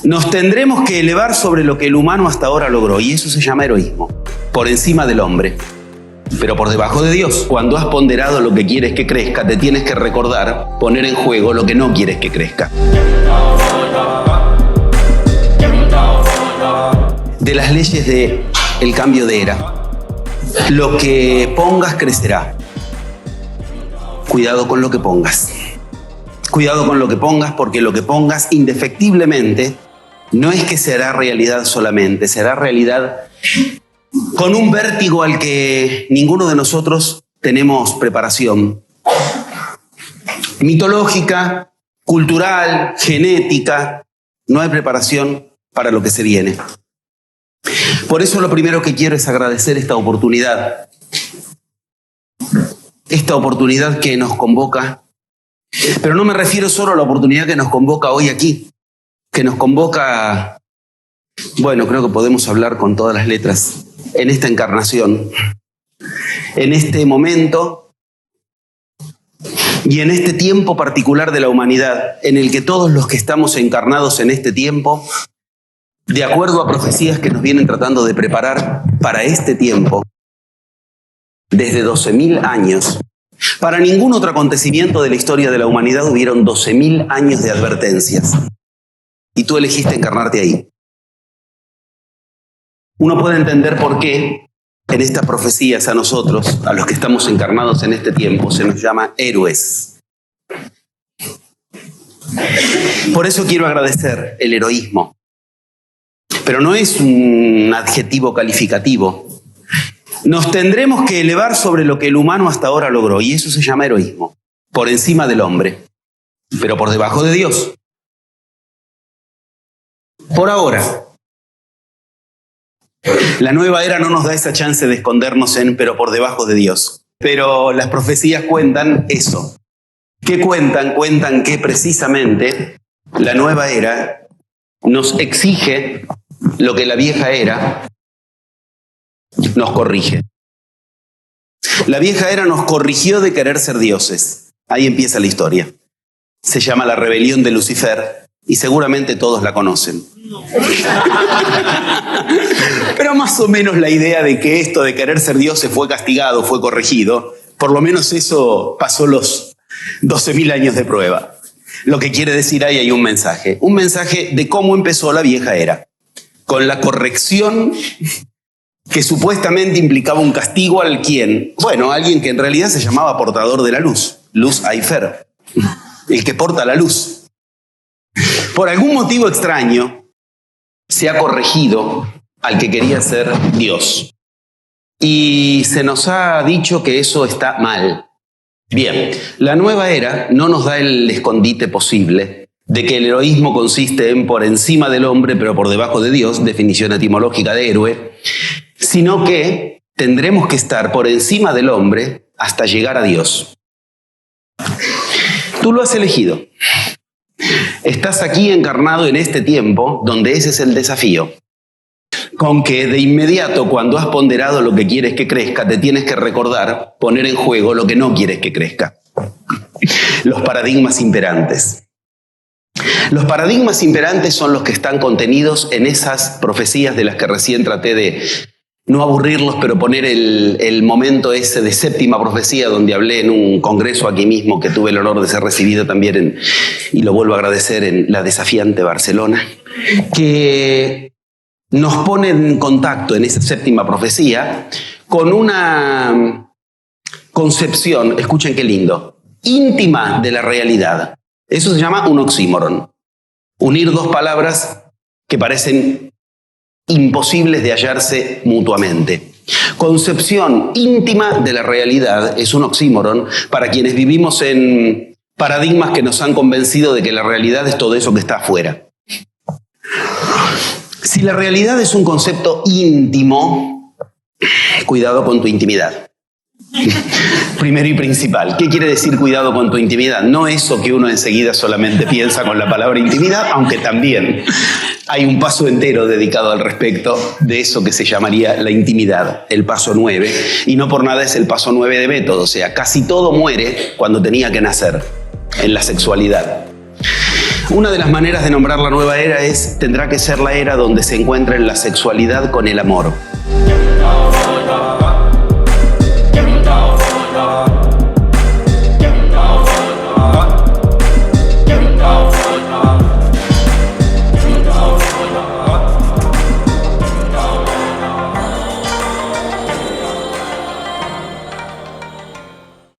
Nos tendremos que elevar sobre lo que el humano hasta ahora logró, y eso se llama heroísmo, por encima del hombre, pero por debajo de Dios. Cuando has ponderado lo que quieres que crezca, te tienes que recordar poner en juego lo que no quieres que crezca. De las leyes del cambio de era. Lo que pongas crecerá. Cuidado con lo que pongas. Cuidado con lo que pongas, porque lo que pongas indefectiblemente no es que será realidad solamente, será realidad con un vértigo al que ninguno de nosotros tenemos preparación. Mitológica, cultural, genética, no hay preparación para lo que se viene. Por eso lo primero que quiero es agradecer esta oportunidad. Esta oportunidad que nos convoca. Pero no me refiero solo a la oportunidad que nos convoca hoy aquí. Que nos convoca, bueno, creo que podemos hablar con todas las letras, en esta encarnación, en este momento y en este tiempo particular de la humanidad, en el que todos los que estamos encarnados en este tiempo, de acuerdo a profecías que nos vienen tratando de preparar para este tiempo, desde 12.000 años, para ningún otro acontecimiento de la historia de la humanidad hubieron 12.000 años de advertencias. Y tú elegiste encarnarte ahí. Uno puede entender por qué en estas profecías a nosotros, a los que estamos encarnados en este tiempo, se nos llama héroes. Por eso quiero agradecer el heroísmo. Pero no es un adjetivo calificativo. Nos tendremos que elevar sobre lo que el humano hasta ahora logró, y eso se llama heroísmo, por encima del hombre, pero por debajo de Dios. Por ahora, la nueva era no nos da esa chance de escondernos pero por debajo de Dios. Pero las profecías cuentan eso. ¿Qué cuentan? Cuentan que precisamente la nueva era nos exige lo que la vieja era nos corrige. La vieja era nos corrigió de querer ser dioses. Ahí empieza la historia. Se llama la rebelión de Lucifer y seguramente todos la conocen. Pero más o menos la idea de que esto de querer ser dioses fue castigado, fue corregido, por lo menos eso pasó los 12.000 años de prueba. Lo que quiere decir ahí hay un mensaje de cómo empezó la vieja era, con la corrección que supuestamente implicaba un castigo al quien, bueno, alguien que en realidad se llamaba portador de la luz, Luz Aifer, el que porta la luz. Por algún motivo extraño, se ha corregido al que quería ser Dios. Y se nos ha dicho que eso está mal. Bien, la nueva era no nos da el escondite posible de que el heroísmo consiste en por encima del hombre, pero por debajo de Dios, definición etimológica de héroe, sino que tendremos que estar por encima del hombre hasta llegar a Dios. Tú lo has elegido. Estás aquí encarnado en este tiempo donde ese es el desafío. Con que de inmediato, cuando has ponderado lo que quieres que crezca, te tienes que recordar poner en juego lo que no quieres que crezca. Los paradigmas imperantes. Los paradigmas imperantes son los que están contenidos en esas profecías de las que recién traté de no aburrirlos, pero poner el momento ese de séptima profecía, donde hablé en un congreso aquí mismo, que tuve el honor de ser recibido también, y lo vuelvo a agradecer, en la desafiante Barcelona, que nos pone en contacto en esa séptima profecía con una concepción, escuchen qué lindo, íntima de la realidad. Eso se llama un oxímoron. Unir dos palabras que parecen imposibles de hallarse mutuamente. Concepción íntima de la realidad es un oxímoron para quienes vivimos en paradigmas que nos han convencido de que la realidad es todo eso que está afuera. Si la realidad es un concepto íntimo, cuidado con tu intimidad. Primero y principal, ¿qué quiere decir cuidado con tu intimidad? No eso que uno enseguida solamente piensa con la palabra intimidad, aunque también hay un paso entero dedicado al respecto de eso que se llamaría la intimidad, el paso 9, y no por nada es el paso 9 de método, o sea, casi todo muere cuando tenía que nacer en la sexualidad. Una de las maneras de nombrar la nueva era tendrá que ser la era donde se encuentren la sexualidad con el amor.